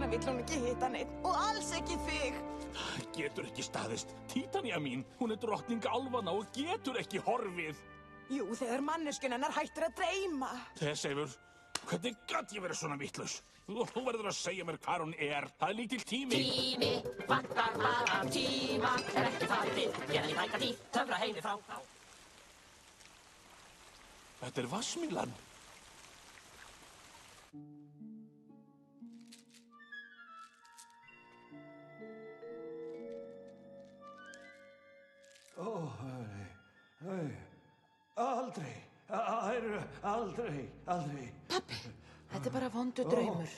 vegna vill hún ekki hitta neitt og alls ekki þig. Það getur ekki staðist. Titania mín, hún drottning álfanna og getur ekki horfið. Jú, þegar manneskjun hennar hættir að dreyma. Seifur, hvernig gat ég verið svona vitlaus? Þú verður að segja mér hvar hún er. Það lítill tími. Tími, vantar bara tíma, ekki farið við, gera því tæka tíð, töfra heimi frá. Þetta Vatnsmýlan. Aldrei. Pabbi, þetta bara vondur draumur.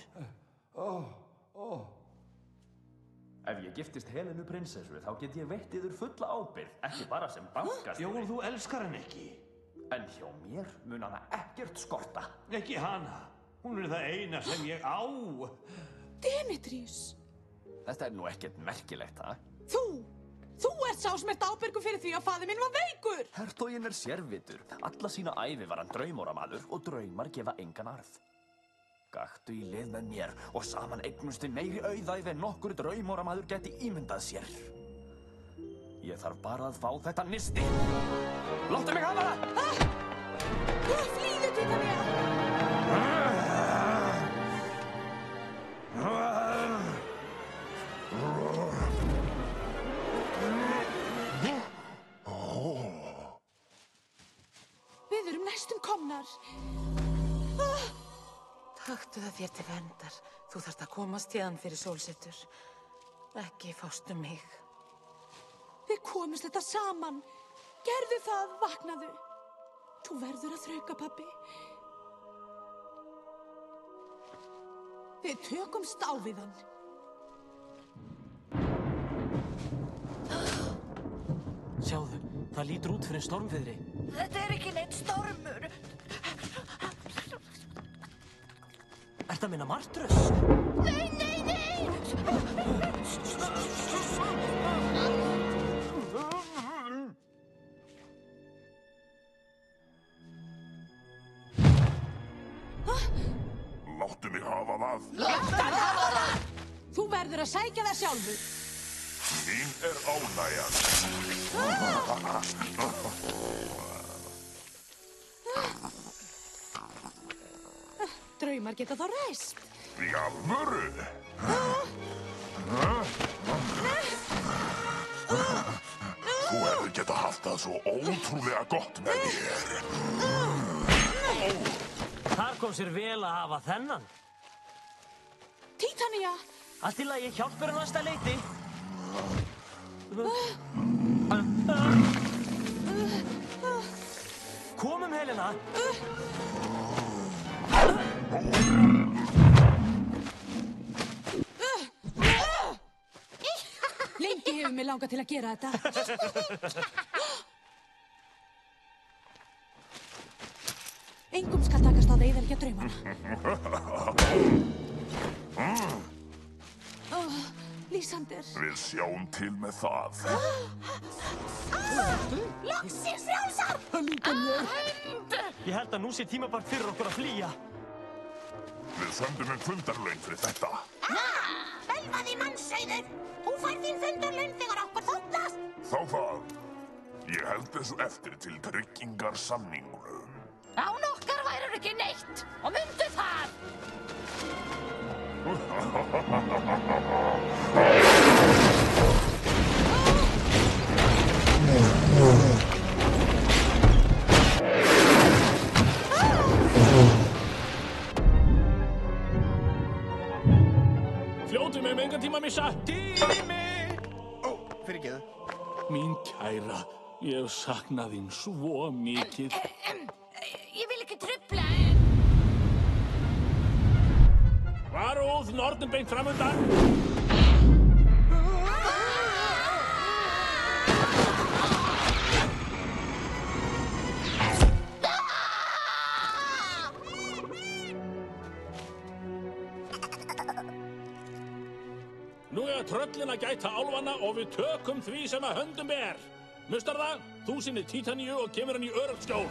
Ef ég giftist Helenu prinsessu, þá get ég veitt yður fulla ábyrgð, ekki bara sem bankastjóri. Jón, þú elskar hann ekki. En hjá mér mun hana ekkert skorta. Ekki hana. Hún það eina sem ég á. Demetrius. Þetta nú ekkert merkilegt, ha? Þú ert sá sem ert ábyrgur fyrir því að faðir minn var veikur. Hertoginn sérvitur. Alla sína ævi var hann draumóramaður og draumar gefa engan arð. Gakktu í lið með mér og saman eignustu meiri auðæfi en nokkur draumóramaður geti ímyndað sér. Ég þarf bara að fá þetta nisti. Láttu mig hafa það! Flýðu, Titania! Við erum næstum komnar. Taktu það þér til verndar. Þú þarft að komast héðan fyrir sólsetur. Ekki fástu mig. Við komumst þetta saman. Gerðu það, vaknaðu. Þú verður að þrauka, pabbi. Við tökumst á við hann. Sjáðu, það lítur út fyrir stormviðri. Þetta ekki neitt stormur. Ertu að minna martröss? Nei! Láttu mig hafa það. Þú verður að sækja það sjálfur. Mín ánægjan. Draumar geta þá ræst. Í alvöru? Þú hefur geta haft það svo ótrúlega gott með þér. Þar kom sér vel að hafa þennan. Titania! Allt í lagi, hjálpur að næsta leiti. Komum, Helena. Lengi hefur mig langað til að gera þetta. Engum skal takast að eyðileggja draumana. Lýsander. Við sjáum til með það. Loksins frjálsar! Ég held að nú sé tímabært fyrir okkur að flýja. Við sömdum fundarlaun fyrir þetta. Bölvaði mannshauður! Þú fær þín fundarlaun þegar okkur þóttast! Þá það. Ég held þessu eftir til tryggingar samningunum. Án okkar værur ekki neitt og mundu það! Fljótu mig engan tíma að missa. Tími! Fyrirgeðu. Mín kæra, ég hef saknað þín svo mikið. Ég vil ekki trufla. Varúð, norðin beint framundan. Nú tröllin að gæta álfanna og við tökum því sem að höndum ber. Mustar það, þú sinnir Títaníu og kemur hann í öruggt skjól.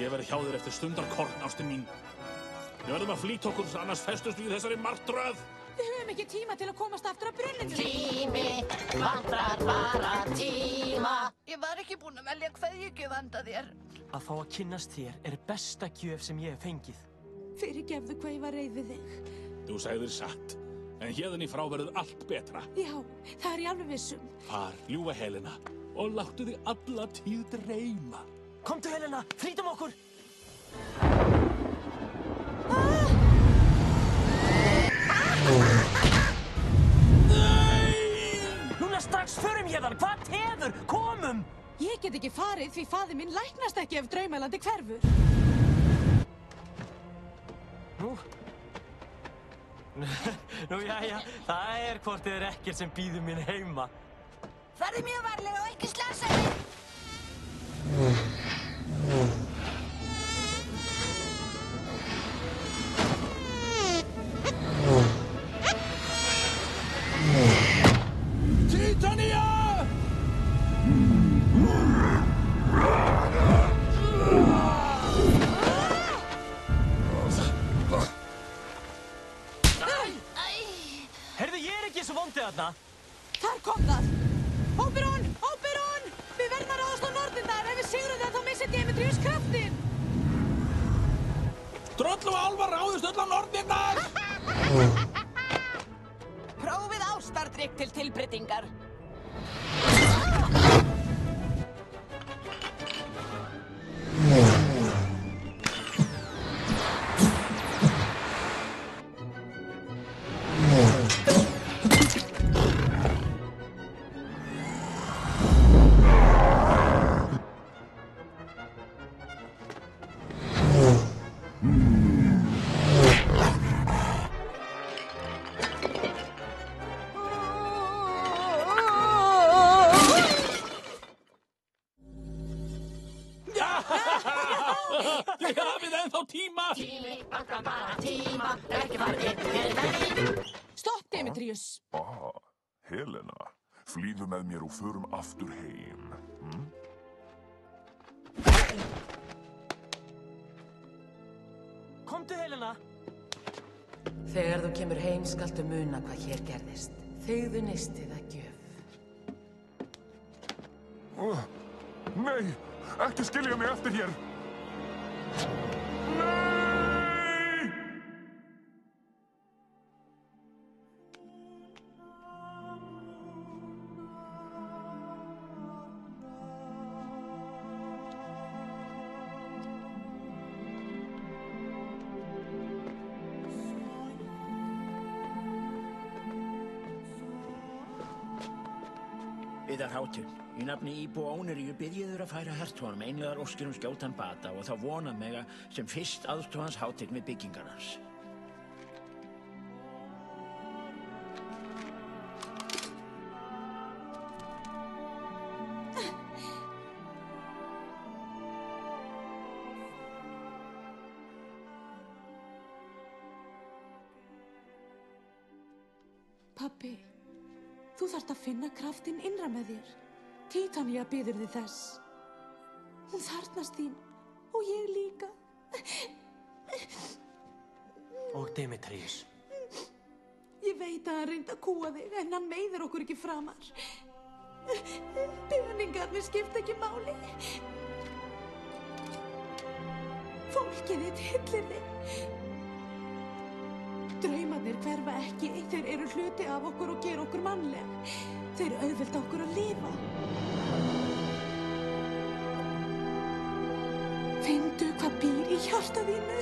Ég verð hjá þér eftir stundarkorn, ástin mín. Við verðum að flýta okkur, annars festust við í þessari martröð. Við höfum ekki tíma til að komast aftur að brunninu. Tími, vantar bara tíma. Ég var ekki búin að velja kveðjugjöf handa þér. Að fá að kynnast þér er besta gjöf sem ég hef fengið. Fyrirgefðu hvað ég var reið við þig. Þú sagðir satt, en hérðan í frá verður allt betra. Já, það er ég alveg vissum. Far, ljúfa Helena, og láttu þig alla tíð dreyma. Komdu, Helena, flýtum okkur! Núna strax förum hérðan, hvað tefur? Komum! Ég get ekki farið því faðir minn læknast ekki ef draumalandi hverfur. Nú, jæja, það er hvort þið er ekkert sem býður mín heima. Farðu mjög varlega og ekki slasa þig. Titania! Heyrðu, ég er ekki svo vondið þarna. Þar kom það! Óperón! Óperón! Við verðum að ráðast á norðurnar. Ef við sigrum það þá missir Demetrius kraftinn. Droll og álfar ráðust öll á nornirnar! Prófið ástardrykk til tilbreytingar. Þið hafið ennþá tíma! Tími, vantar bara tíma. Ekki farið fyrir þeim. Stopp, Demetrius. Helena, flýðu með mér og förum aftur heim. Komdu, Helena. Þegar þú kemur heim skaltu muna hvað hér gerðist. Þegðu nistið að gjöf. Nei, ekki skilja mig eftir hér. Nei! Yðar hátu, í nafni íbúa Óneríu bið ég þur að færa hertoganum einlegar óskir skjótan bata og þá vona mega sem fyrst aðstofans hátign við byggingar hans. Pabbi, þú þarft að finna kraftinn innra með þér. Titania biður þig þess. Hún þarfnast þín og ég líka. Og Demetrius. Ég veit að hann reyndi að kúga þig en hann meiðir okkur ekki framar. Peningarnir skipta ekki máli. Fólkið þitt hillir þig. Draumarnir hverfa ekki, þeir eru hluti af okkur og gera okkur mannleg. Þeir auðvelda okkur að lifa. Finndu hvað býr í hjarta þínu.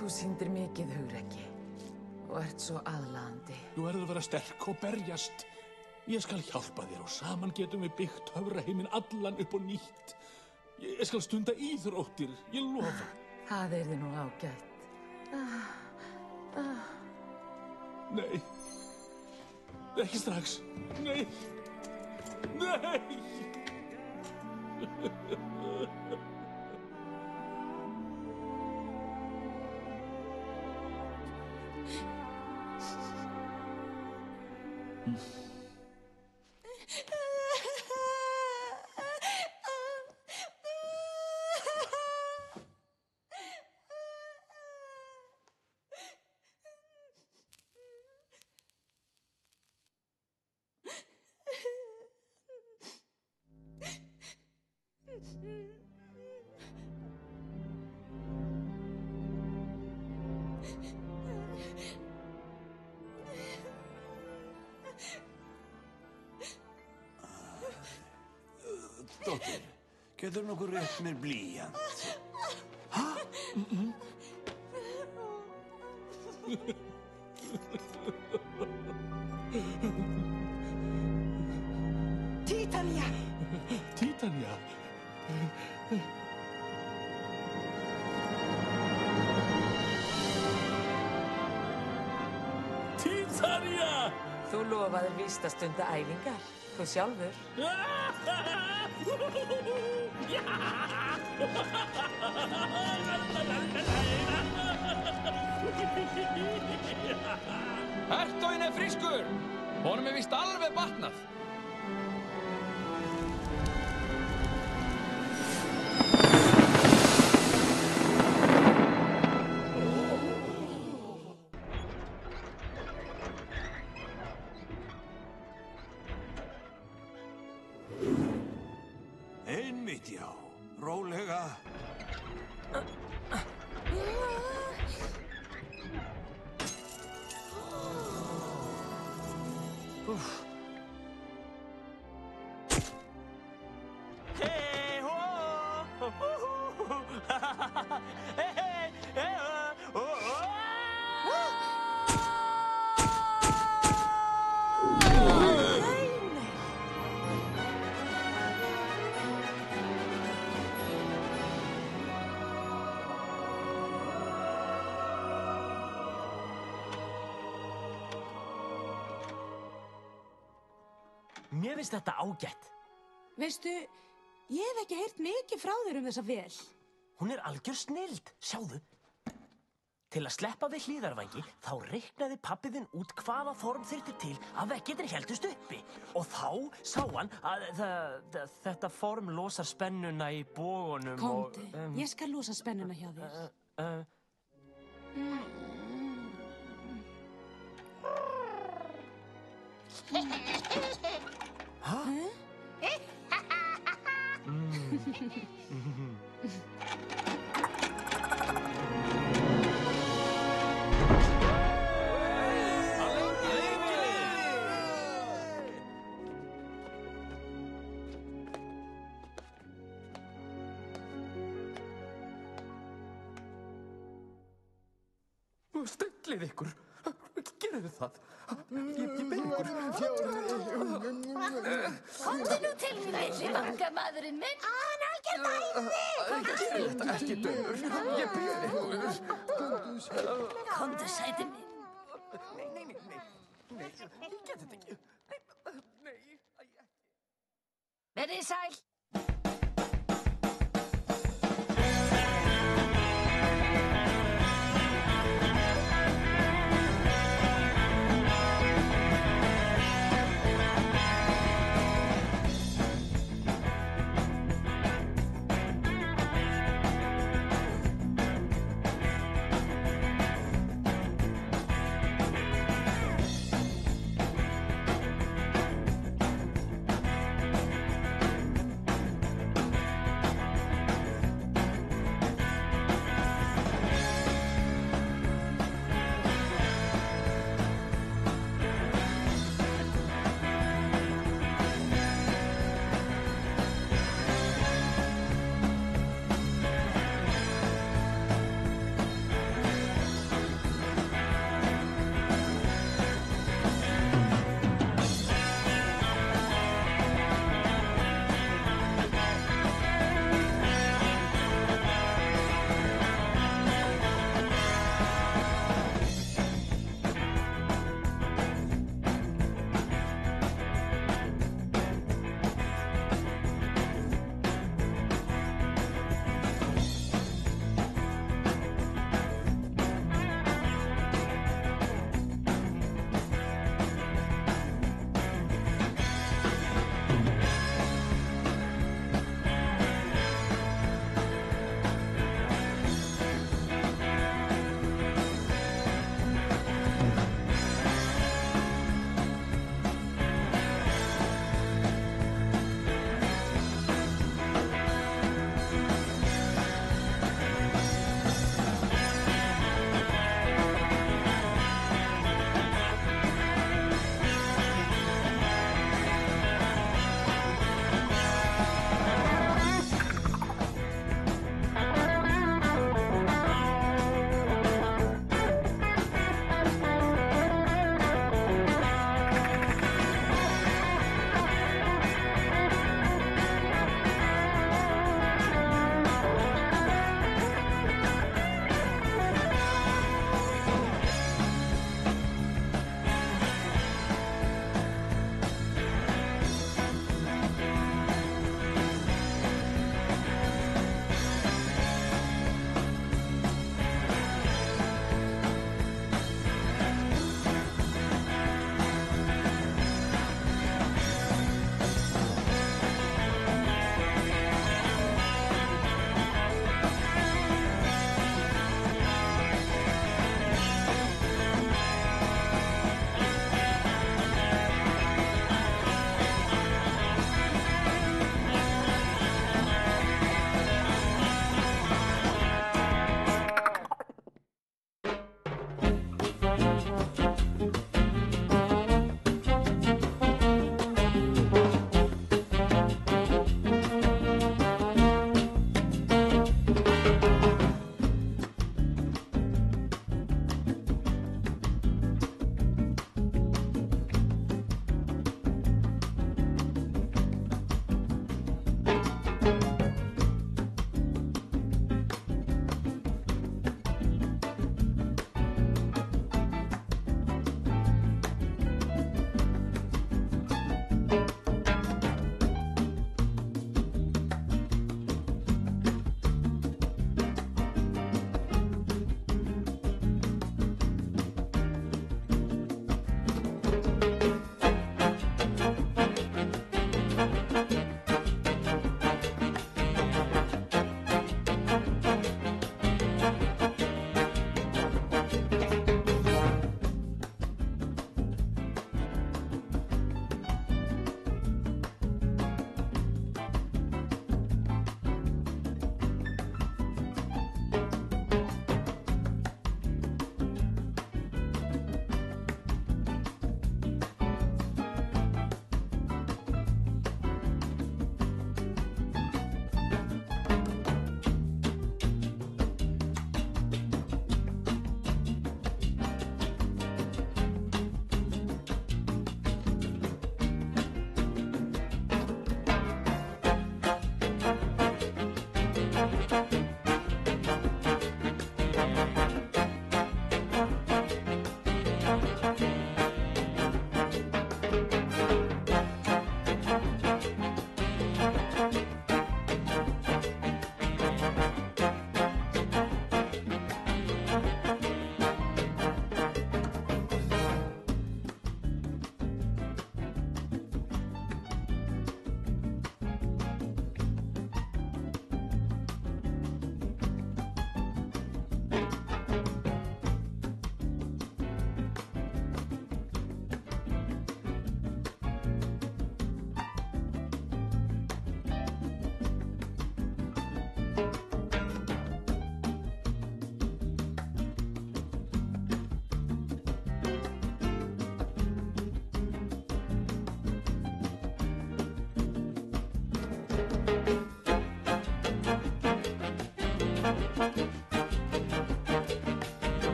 Þú sýndir mikið hugrekki. Og ert svo aðlaðandi. Þú verður að vera sterk og berjast. Ég skal hjálpa þér og saman getum við byggt töfraheiminn allan upp og nýtt. Ég skal stunda íþróttir, ég lofa. Það yrði nú ágætt. Nei. Ekki strax. Nei. Nei. Dóttir, getur nokkuð rétt mér blýant? Titania! Titania? Titania! Þú lofaðir víst að stunda æfingar. Þú sjálfur. Hertoginn er frískur! Honum er víst alveg batnað. Einmitt, já. Rólega. Hey, ho! Hey, hey, hey, ho! Mér finnst þetta ágætt. Veistu, ég hef ekki heyrt mikið frá þér þessa vél. Hún er algjör snilld, sjáðu. Til að sleppa við hlíðarvængi, þá reiknaði pabbi þinn út hvaða form þyrfti til að veggirnir héldust uppi. Og þá sá hann að þetta form losar spennuna í bogunum Komdu, og... ég skal losa spennuna hjá þér. Stillið ykkur. Gerðu það. Ég bið ykkur. Komdu nú til mín, litli vangamaðurinn minn. Hann algjör dæmi. Gerðu þetta ekki, dömur. Ég bið ykkur. Komdu, sæti minn. Nei. Ég get þetta ekki. Nei. Verið sæl.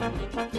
Thank you.